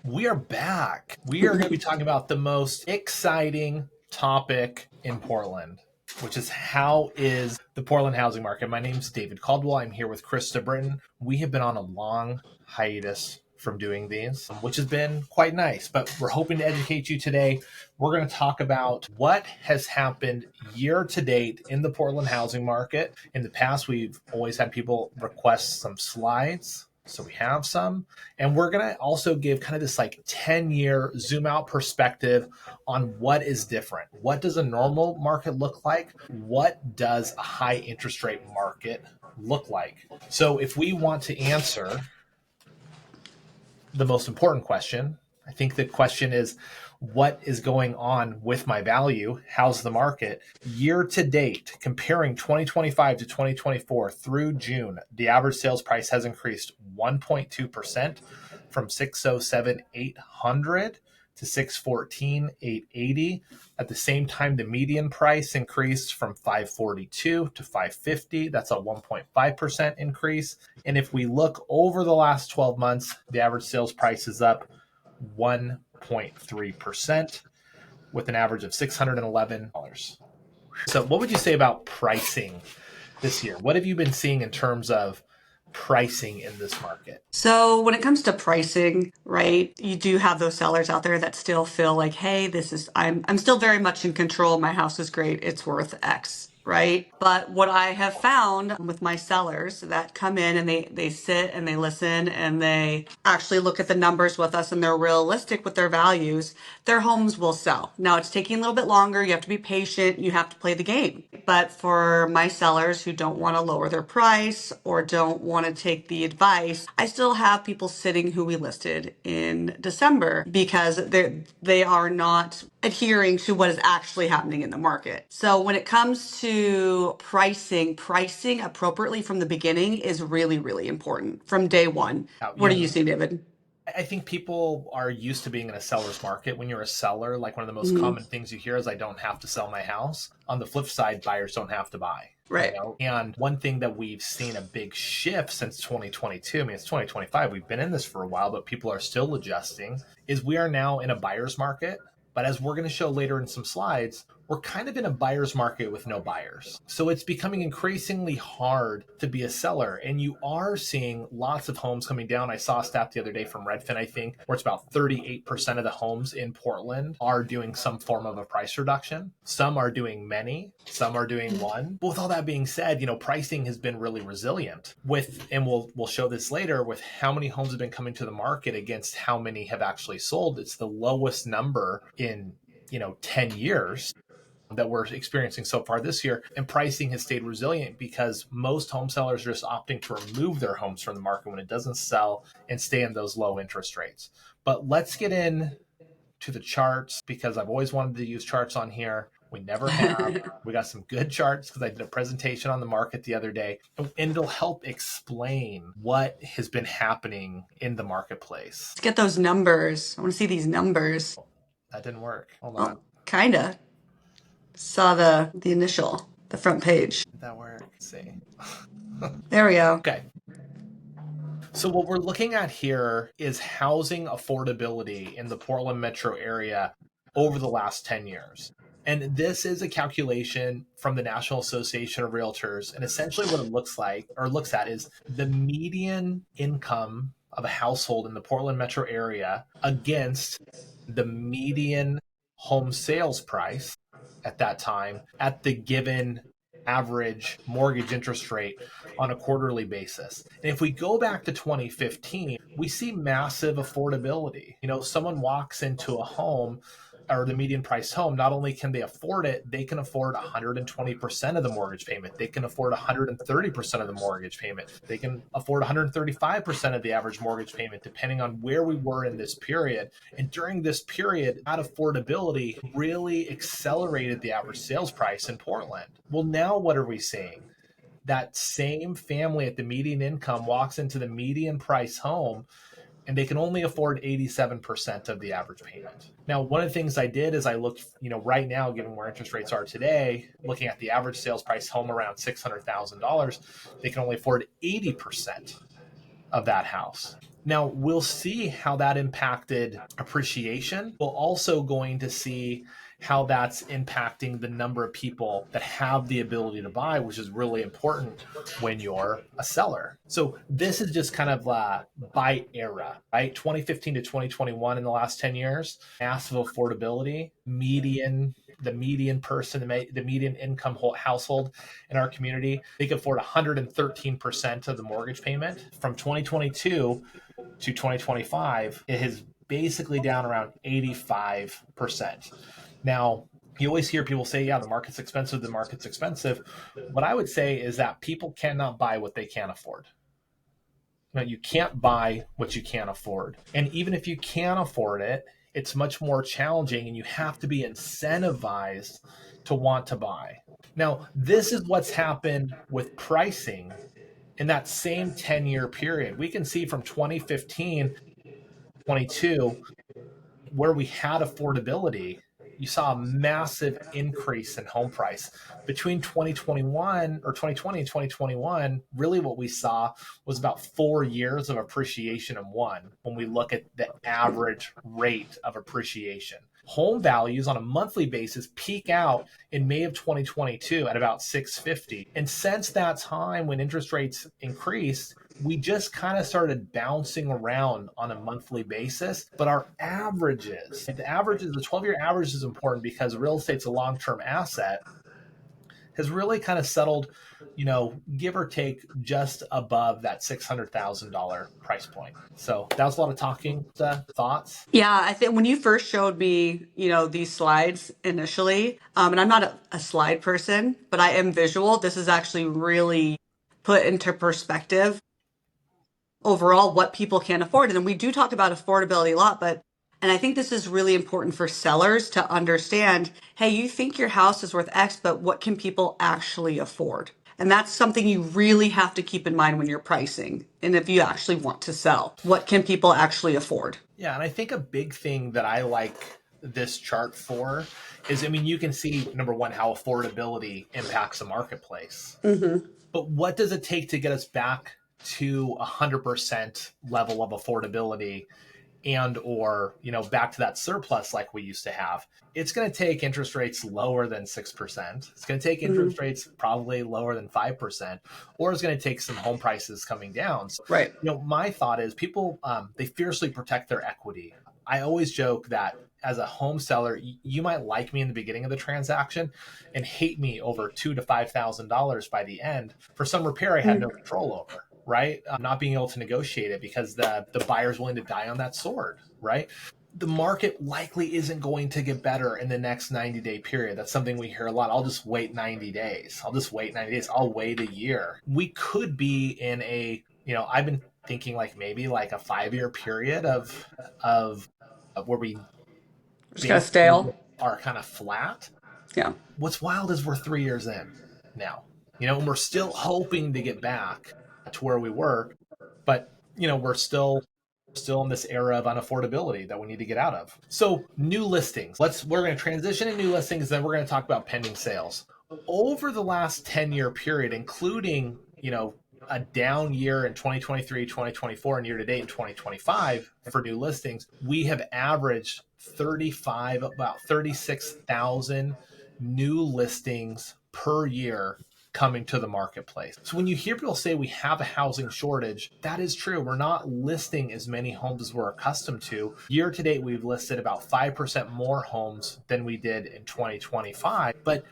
We are back. We are going to be talking about the most exciting topic in Portland, which is how is the Portland housing market. My name's David Caldwell. I'm here with Krista, Britton. We have been on a long hiatus from doing these, which has been quite nice, but we're hoping to educate you today. We're going to talk about what has happened year to date in the Portland housing market. In the past, we've always had people request some slides. So we have some, and we're going to also give kind of this like 10-year zoom out perspective on what is different. What does a normal market look like? What does a high interest rate market look like? So if we want to answer the most important question, I think the question is, what is going on with my value? How's the market? Year to date, comparing 2025 to 2024 through June, the average sales price has increased 1.2% from 607,800 to 614,880. At the same time, the median price increased from 542 to 550. That's a 1.5% increase. And if we look over the last 12 months, the average sales price is up 1.3% with an average of $611. So what would you say about pricing this year? What have you been seeing in terms of pricing in this market? So when it comes to pricing, right, you do have those sellers out there that still feel like, hey, I'm still very much in control. My house is great. It's worth X. Right. But what I have found with my sellers that come in and they sit and they listen and they actually look at the numbers with us and they're realistic with their values, their homes will sell. Now it's taking a little bit longer. You have to be patient. You have to play the game. But for my sellers who don't want to lower their price or don't want to take the advice, I still have people sitting who we listed in December because they are not adhering to what is actually happening in the market. So when it comes to pricing appropriately from the beginning is really, really important from day one. What do you see, David? I think people are used to being in a seller's market. When you're a seller, like one of the most common things you hear is, I don't have to sell my house. On the flip side, buyers don't have to buy. Right. You know? And one thing that we've seen a big shift since 2022, I mean, it's 2025, we've been in this for a while, but people are still adjusting, is we are now in a buyer's market. But as we're going to show later in some slides, we're kind of in a buyer's market with no buyers. So it's becoming increasingly hard to be a seller. And you are seeing lots of homes coming down. I saw a stat the other day from Redfin, I think, where it's about 38% of the homes in Portland are doing some form of a price reduction. Some are doing many, some are doing one. But with all that being said, pricing has been really resilient and we'll show this later, with how many homes have been coming to the market against how many have actually sold. It's the lowest number in 10 years that we're experiencing so far this year. And pricing has stayed resilient because most home sellers are just opting to remove their homes from the market when it doesn't sell and stay in those low interest rates. But let's get in to the charts, because I've always wanted to use charts on here. We never have. We got some good charts because I did a presentation on the market the other day, and it'll help explain what has been happening in the marketplace. Let's get those numbers. I want to see these numbers. That didn't work. Hold on. Kinda. Saw the initial, the front page. Did that work? Let's see. There we go. Okay. So what we're looking at here is housing affordability in the Portland metro area over the last 10 years. And this is a calculation from the National Association of Realtors. And essentially what it looks at is the median income of a household in the Portland metro area against the median home sales price at that time at the given average mortgage interest rate on a quarterly basis. And if we go back to 2015, we see massive affordability. Someone walks into a home or the median price home, not only can they afford it, they can afford 120% of the mortgage payment. They can afford 130% of the mortgage payment. They can afford 135% of the average mortgage payment, depending on where we were in this period. And during this period, that affordability really accelerated the average sales price in Portland. Well, now what are we seeing? That same family at the median income walks into the median price home, and they can only afford 87% of the average payment. Now, one of the things I did is I looked, right now, given where interest rates are today, looking at the average sales price home around $600,000, they can only afford 80% of that house. Now, we'll see how that impacted appreciation. We're also going to see how that's impacting the number of people that have the ability to buy, which is really important when you're a seller. So this is just kind of by era, right? 2015 to 2021 in the last 10 years, massive affordability, the median person, the median income household in our community, they could afford 113% of the mortgage payment. From 2022 to 2025, it is basically down around 85%. Now, you always hear people say, yeah, the market's expensive, the market's expensive. What I would say is that people cannot buy what they can't afford. You can't buy what you can't afford. And even if you can afford it, it's much more challenging and you have to be incentivized to want to buy. Now, this is what's happened with pricing in that same 10-year period. We can see from 2015, 22, where we had affordability, you saw a massive increase in home price. Between 2021 or 2020 and 2021, really what we saw was about 4 years of appreciation in one when we look at the average rate of appreciation. Home values on a monthly basis peak out in May of 2022 at about 650. And since that time when interest rates increased, we just kind of started bouncing around on a monthly basis. But our averages, the 12-year average is important because real estate's a long-term asset, has really kind of settled, give or take just above that $600,000 price point. So that was a lot of talking, thoughts. Yeah, I think when you first showed me, these slides initially, and I'm not a slide person, but I am visual. This is actually really put into perspective overall what people can afford. And then we do talk about affordability a lot, and I think this is really important for sellers to understand, hey, you think your house is worth X, but what can people actually afford? And that's something you really have to keep in mind when you're pricing. And if you actually want to sell, what can people actually afford? Yeah, and I think a big thing that I like this chart for is, you can see, number one, how affordability impacts the marketplace. Mm-hmm. But what does it take to get us back to 100% level of affordability and or back to that surplus like we used to have? It's going to take interest rates lower than 6%. It's going to take interest rates probably lower than 5%, or it's going to take some home prices coming down. So, Right. my thought is people, they fiercely protect their equity. I always joke that as a home seller, you might like me in the beginning of the transaction and hate me over $2,000 to $5,000 by the end for some repair I had no control over, right? Not being able to negotiate it because the buyer's willing to die on that sword, right? The market likely isn't going to get better in the next 90-day period. That's something we hear a lot. I'll just wait 90 days. I'll wait a year. We could be in I've been thinking maybe a 5-year period of where we Just kind of basically stale. are kind of flat. Yeah. What's wild is we're 3 years in now, and we're still hoping to get back to where we were, but we're still in this era of unaffordability that we need to get out of. So new listings. We're going to transition to new listings, then we're going to talk about pending sales. Over the last 10-year period, including, a down year in 2023, 2024, and year to date in 2025 for new listings, we have averaged about 36,000 new listings per year coming to the marketplace. So when you hear people say we have a housing shortage, that is true. We're not listing as many homes as we're accustomed to. Year to date, we've listed about 5% more homes than we did in 2025. But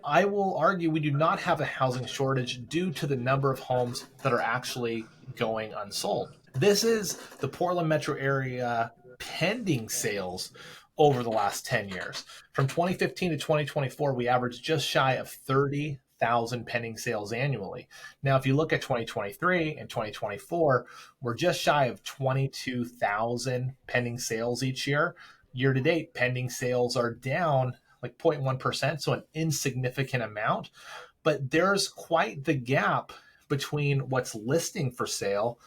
I will argue we do not have a housing shortage due to the number of homes that are actually going unsold. This is the Portland metro area pending sales over the last 10 years. From 2015 to 2024, we averaged just shy of 30,000 pending sales annually. Now, if you look at 2023 and 2024, we're just shy of 22,000 pending sales each year. Year to date, pending sales are down 0.1%, so an insignificant amount. But there's quite the gap between what's listing for sale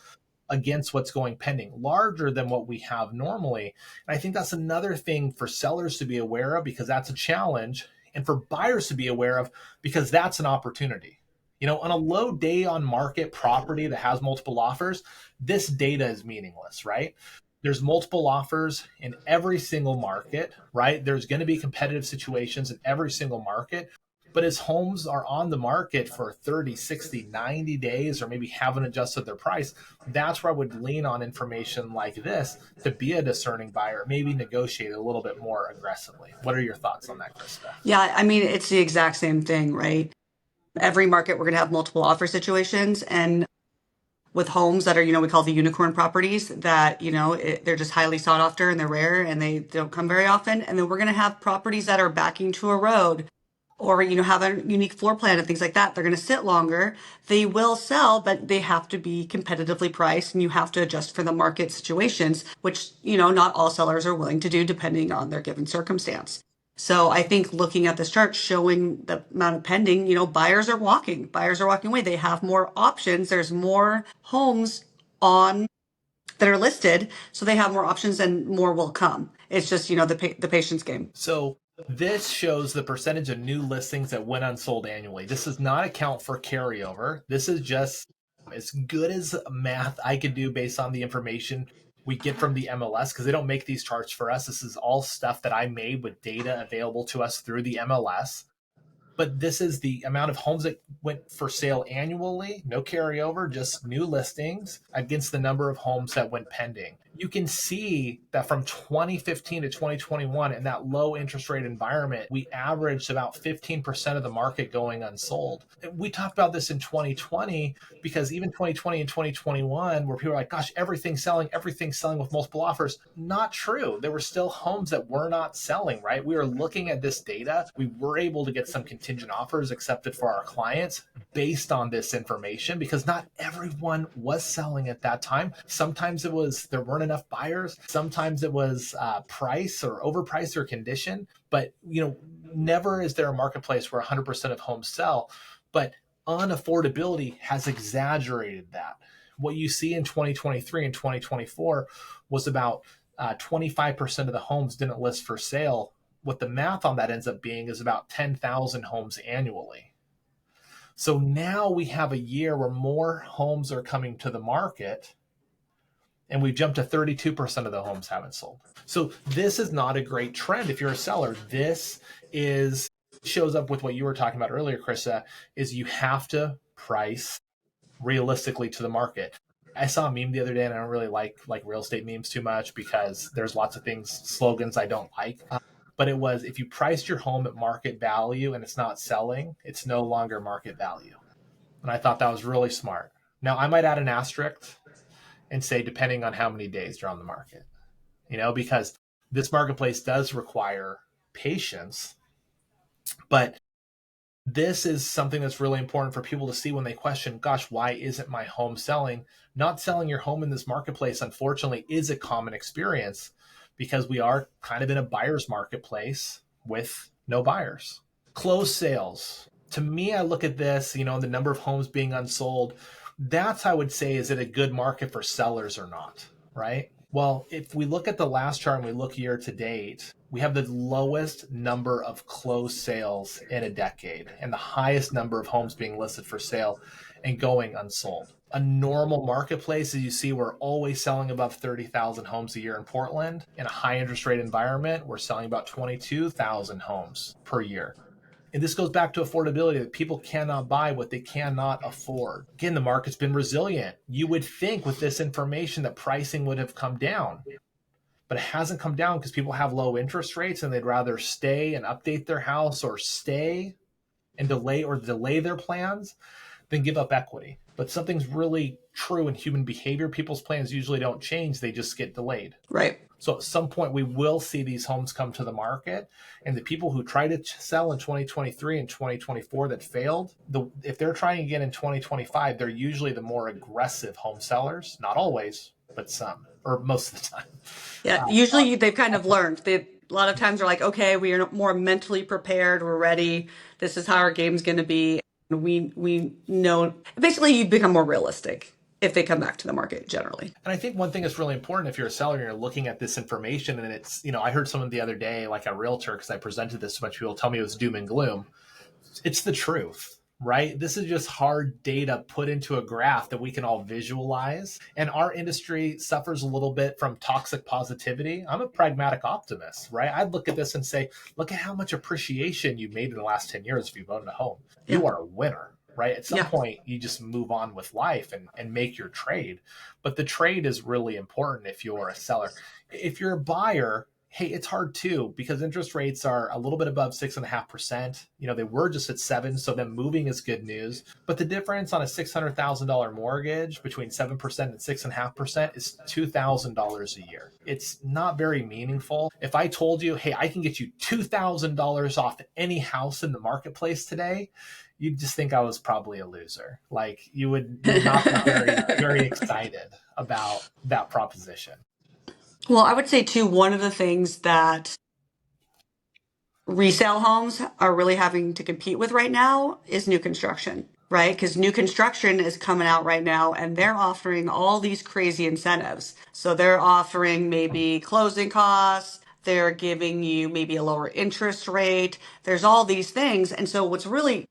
against what's going pending, larger than what we have normally. And I think that's another thing for sellers to be aware of, because that's a challenge, and for buyers to be aware of, because that's an opportunity. On a low day on market property that has multiple offers, this data is meaningless, right? There's multiple offers in every single market, right? There's going to be competitive situations in every single market. But as homes are on the market for 30, 60, 90 days, or maybe haven't adjusted their price, that's where I would lean on information like this to be a discerning buyer, maybe negotiate a little bit more aggressively. What are your thoughts on that, Krista? Yeah, I mean, it's the exact same thing, right? Every market, we're going to have multiple offer situations. And with homes that are, we call the unicorn properties that, they're just highly sought after and they're rare and they don't come very often. And then we're going to have properties that are backing to a road or, have a unique floor plan and things like that. They're going to sit longer. They will sell, but they have to be competitively priced and you have to adjust for the market situations, which, not all sellers are willing to do depending on their given circumstance. So I think looking at this chart showing the amount of pending, buyers are walking away. They have more options. There's more homes on that are listed. So they have more options and more will come. It's just, the patience game. So this shows the percentage of new listings that went unsold annually. This does not account for carryover. This is just as good as math I could do based on the information we get from the MLS, because they don't make these charts for us. This is all stuff that I made with data available to us through the MLS. But this is the amount of homes that went for sale annually, no carryover, just new listings against the number of homes that went pending. You can see that from 2015 to 2021 in that low interest rate environment, we averaged about 15% of the market going unsold. We talked about this in 2020 because even 2020 and 2021, where people were like, gosh, everything's selling with multiple offers. Not true. There were still homes that were not selling, right? We were looking at this data. We were able to get some contingent offers accepted for our clients based on this information because not everyone was selling at that time. Sometimes it was there weren't enough buyers. Sometimes it was price or overpriced or condition. But never is there a marketplace where 100% of homes sell. But unaffordability has exaggerated that. What you see in 2023 and 2024 was about 25% of the homes didn't list for sale. What the math on that ends up being is about 10,000 homes annually. So now we have a year where more homes are coming to the market, and we've jumped to 32% of the homes haven't sold. So this is not a great trend if you're a seller. This shows up with what you were talking about earlier, Krista, is you have to price realistically to the market. I saw a meme the other day, and I don't really like real estate memes too much because there's lots of slogans I don't like. But it was, if you priced your home at market value and it's not selling, it's no longer market value. And I thought that was really smart. Now, I might add an asterisk and say, depending on how many days you're on the market, because this marketplace does require patience. But this is something that's really important for people to see when they question, gosh, why isn't my home selling? Not selling your home in this marketplace, unfortunately, is a common experience because we are kind of in a buyer's marketplace with no buyers. Closed sales. To me, I look at this, the number of homes being unsold. That's, I would say, is it a good market for sellers or not, right? Well, if we look at the last chart and we look year to date, we have the lowest number of closed sales in a decade and the highest number of homes being listed for sale and going unsold. A normal marketplace, as you see, we're always selling above 30,000 homes a year in Portland. In a high interest rate environment, we're selling about 22,000 homes per year. And this goes back to affordability, that people cannot buy what they cannot afford. Again, the market's been resilient. You would think with this information that pricing would have come down, but it hasn't come down because people have low interest rates and they'd rather stay and update their house or stay and delay their plans than give up equity. But something's really true in human behavior. People's plans usually don't change. They just get delayed. Right. So at some point, we will see these homes come to the market. And the people who tried to sell in 2023 and 2024 that failed, if they're trying again in 2025, they're usually the more aggressive home sellers. Not always, but some, or most of the time. Yeah, usually they've kind of learned. A lot of times they're like, okay, we are more mentally prepared. We're ready. This is how our game's going to be. We know. Basically, you become more realistic if they come back to the market generally. And I think one thing that's really important if you're a seller and you're looking at this information, and it's, I heard someone the other day, like a realtor, because I presented this to a bunch of people, tell me it was doom and gloom. It's the truth. right? This is just hard data put into a graph that we can all visualize. And our industry suffers a little bit from toxic positivity. I'm a pragmatic optimist, right? I'd look at this and say, look at how much appreciation you made in the last 10 years if you've owned a home. Yeah. You are a winner, right? At some Yeah. point, you just move on with life and make your trade. But the trade is really important if you're a seller. If you're a buyer, hey, it's hard too because interest rates are a little bit above 6.5%. They were just at 7%, so them moving is good news. But the difference on a $600,000 mortgage between 7% and 6.5% is $2,000 a year. It's not very meaningful. If I told you, hey, I can get you $2,000 off any house in the marketplace today, you'd just think I was probably a loser. Like you would not be very, very excited about that proposition. Well, I would say too, one of the things that resale homes are really having to compete with right now is new construction, right? Because new construction is coming out right now and they're offering all these crazy incentives. So they're offering maybe closing costs, they're giving you maybe a lower interest rate. There's all these things. And so what's really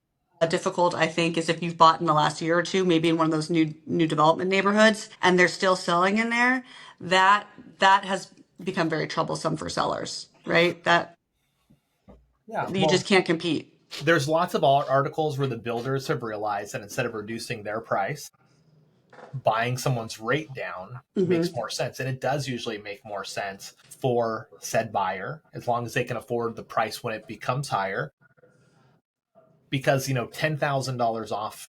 difficult, I think, is if you've bought in the last year or two, maybe in one of those new development neighborhoods, and they're still selling in there, that has become very troublesome for sellers, right? That Yeah, you just well, can't compete. there's lots of articles where the builders have realized that instead of reducing their price, buying someone's rate down makes Hmm. more sense. And it does usually make more sense for said buyer as long as they can afford the price when it becomes higher. Because, $10,000 off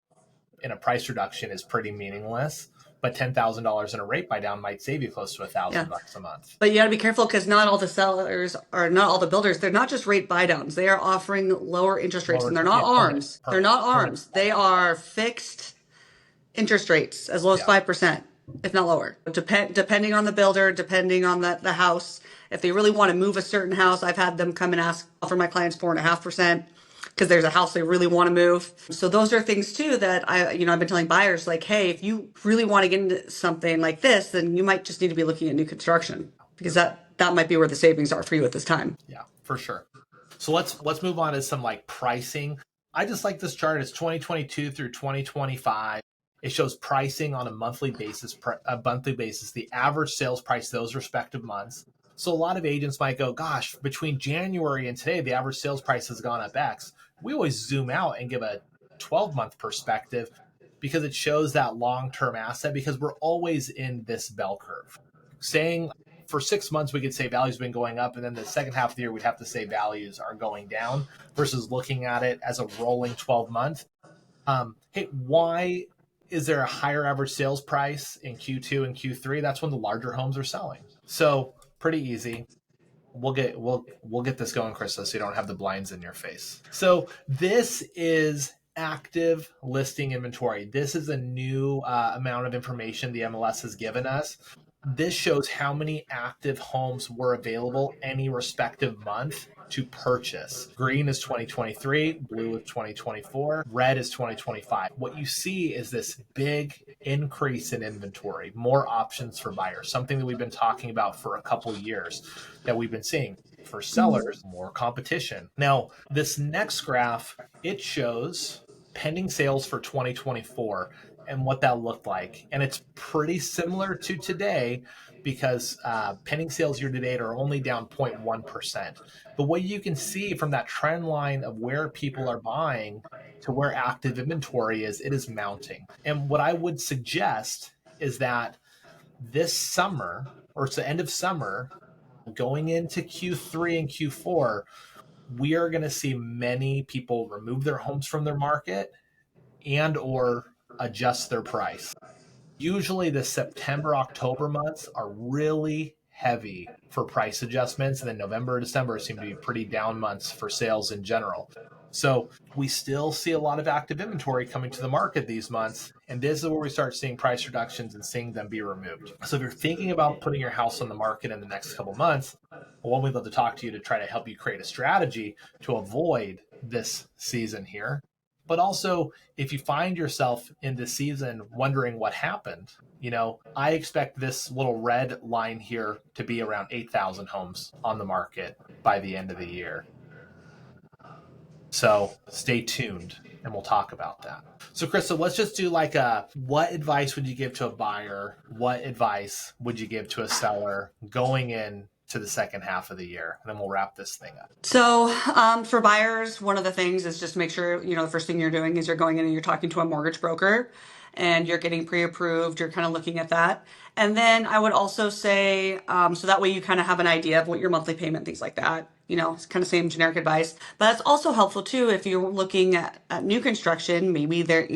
in a price reduction is pretty meaningless, but $10,000 in a rate buy down might save you close to Yeah. $1,000 a month. But you got to be careful because not all the sellers or not all the builders, they're not just rate buy downs. They are offering lower interest rates and they're not Yeah, permanent, arms. They're permanent, not permanent. arms. They are fixed interest rates as low as Yeah. 5%, if not lower. Depending on the builder, depending on the house. If they really want to move a certain house, I've had them come and offer my clients 4.5% because there's a house they really want to move. So those are things too that I've been telling buyers like, hey, if you really want to get into something like this, then you might just need to be looking at new construction because that might be where the savings are for you at this time. Yeah, for sure. So let's move on to some like pricing. I just like this chart. It's 2022 through 2025. It shows pricing on a monthly basis, the average sales price those respective months. So a lot of agents might go, gosh, between January and today, the average sales price has gone up X. We always zoom out and give a 12-month perspective because it shows that long-term asset because we're always in this bell curve. Saying for 6 months, we could say values have been going up, and then the second half of the year, we'd have to say values are going down versus looking at it as a rolling 12-month. Hey, why is there a higher average sales price in Q2 and Q3? That's when the larger homes are selling. So pretty easy. We'll get this going, Krista, so you don't have the blinds in your face. So this is active listing inventory. This is a new amount of information the MLS has given us. This shows how many active homes were available any respective month to purchase. Green is 2023, blue is 2024, red is 2025. What you see is this big increase in inventory, more options for buyers, something that we've been talking about for a couple years that we've been seeing. For sellers, more competition. Now, this next graph, it shows pending sales for 2024 and what that looked like. And it's pretty similar to today because pending sales year to date are only down 0.1%. But what you can see from that trend line of where people are buying to where active inventory is, it is mounting. And what I would suggest is that this summer, or it's the end of summer, going into Q3 and Q4, we are going to see many people remove their homes from their market and or adjust their price. Usually the September, October months are really heavy for price adjustments. And then November, December seem to be pretty down months for sales in general. So we still see a lot of active inventory coming to the market these months. And this is where we start seeing price reductions and seeing them be removed. So if you're thinking about putting your house on the market in the next couple months, well, we'd love to talk to you to try to help you create a strategy to avoid this season here. But also, if you find yourself in this season wondering what happened, I expect this little red line here to be around 8,000 homes on the market by the end of the year. So stay tuned and we'll talk about that. So Krista, let's just do like what advice would you give to a buyer? What advice would you give to a seller going in to the second half of the year? And then we'll wrap this thing up. So, for buyers, one of the things is just make sure, the first thing you're doing is you're going in and you're talking to a mortgage broker and you're getting pre-approved. You're kind of looking at that. And then I would also say, so that way you kind of have an idea of what your monthly payment, things like that. It's kind of same generic advice. But that's also helpful too if you're looking at new construction, maybe there,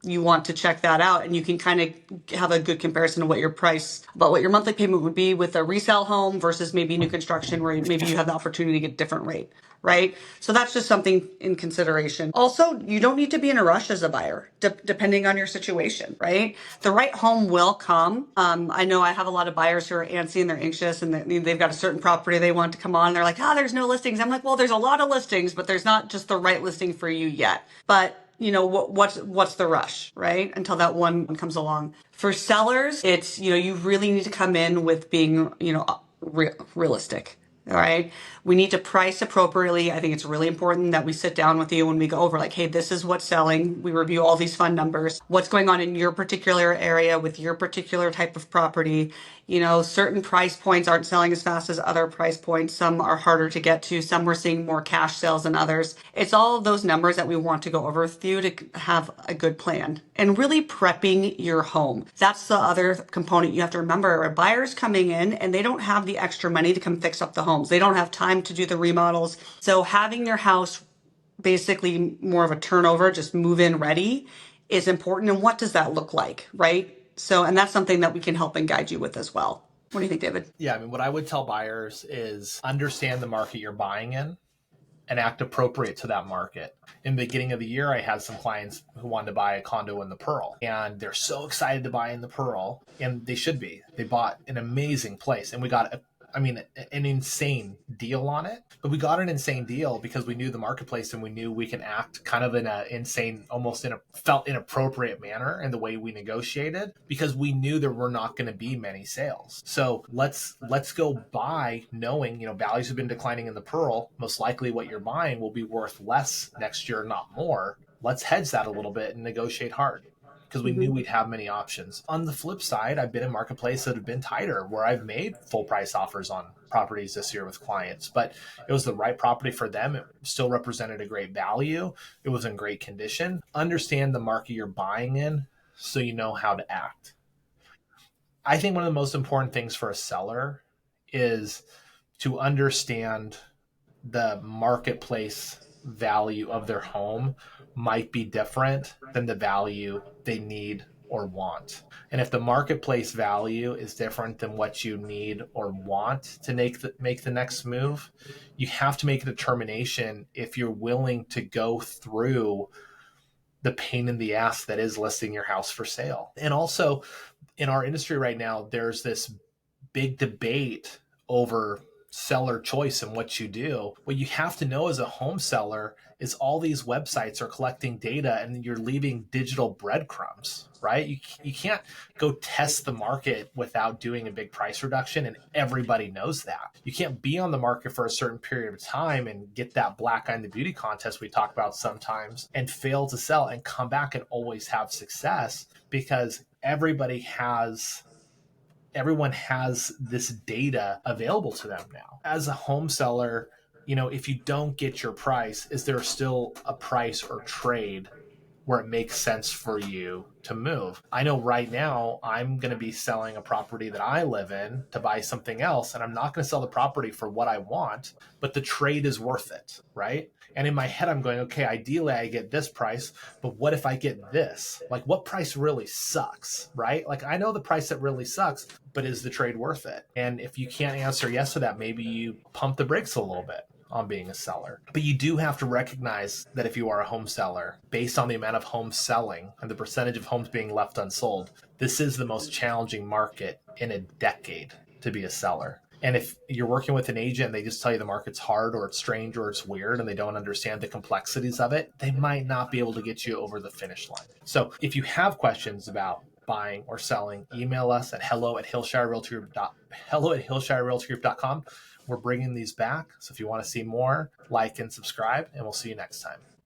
you want to check that out and you can kind of have a good comparison of what your price, about what your monthly payment would be with a resale home versus maybe new construction where maybe you have the opportunity to get a different rate, right? So that's just something in consideration. Also, you don't need to be in a rush as a buyer, depending on your situation, right? The right home will come. I know I have a lot of buyers who are antsy and they're anxious and they've got a certain property they want to come on. They're like, there's no listings. I'm like, well, there's a lot of listings, but there's not just the right listing for you yet. But what's the rush, right? Until that one comes along. For sellers, it's, you really need to come in with being, realistic. All right. We need to price appropriately. I think it's really important that we sit down with you when we go over like, hey, this is what's selling. We review all these fun numbers. What's going on in your particular area with your particular type of property? Certain price points aren't selling as fast as other price points. Some are harder to get to. Some we're seeing more cash sales than others. It's all of those numbers that we want to go over with you to have a good plan and really prepping your home. That's the other component you have to remember. A buyer's coming in and they don't have the extra money to come fix up the homes. They don't have time to do the remodels. So having your house basically more of a turnover, just move in ready is important. And what does that look like, right? So, and that's something that we can help and guide you with as well. What do you think, David? Yeah, I mean, what I would tell buyers is understand the market you're buying in and act appropriate to that market. In the beginning of the year, I had some clients who wanted to buy a condo in the Pearl, and they're so excited to buy in the Pearl, and they should be. They bought an amazing place, and we got an insane deal on it. But we got an insane deal because we knew the marketplace and we knew we can act kind of in a insane, almost in a felt inappropriate manner in the way we negotiated because we knew there were not going to be many sales. So let's go buy knowing, values have been declining in the Pearl. Most likely what you're buying will be worth less next year, not more. Let's hedge that a little bit and negotiate hard, because we knew we'd have many options. On the flip side, I've been in marketplaces that have been tighter where I've made full price offers on properties this year with clients, but it was the right property for them. It still represented a great value. It was in great condition. Understand the market you're buying in so you know how to act. I think one of the most important things for a seller is to understand the marketplace value of their home might be different than the value they need or want. And if the marketplace value is different than what you need or want to make the next move, you have to make a determination if you're willing to go through the pain in the ass that is listing your house for sale. And also in our industry right now, there's this big debate over seller choice and what you do. What you have to know as a home seller is all these websites are collecting data and you're leaving digital breadcrumbs, right? You can't go test the market without doing a big price reduction, and everybody knows that. You can't be on the market for a certain period of time and get that black eye in the beauty contest we talk about sometimes and fail to sell and come back and always have success, because everyone has this data available to them now. As a home seller, if you don't get your price, is there still a price or trade where it makes sense for you to move? I know right now I'm going to be selling a property that I live in to buy something else, and I'm not going to sell the property for what I want, but the trade is worth it, right? And in my head, I'm going, okay, ideally I get this price, but what if I get this? Like, what price really sucks, right? Like, I know the price that really sucks, but is the trade worth it? And if you can't answer yes to that, maybe you pump the brakes a little bit on being a seller. But you do have to recognize that if you are a home seller, based on the amount of homes selling and the percentage of homes being left unsold, this is the most challenging market in a decade to be a seller. And if you're working with an agent and they just tell you the market's hard or it's strange or it's weird and they don't understand the complexities of it, they might not be able to get you over the finish line. So if you have questions about buying or selling, email us at hello@hillshirerealtygroup.com. We're bringing these back. So if you want to see more, like and subscribe, and we'll see you next time.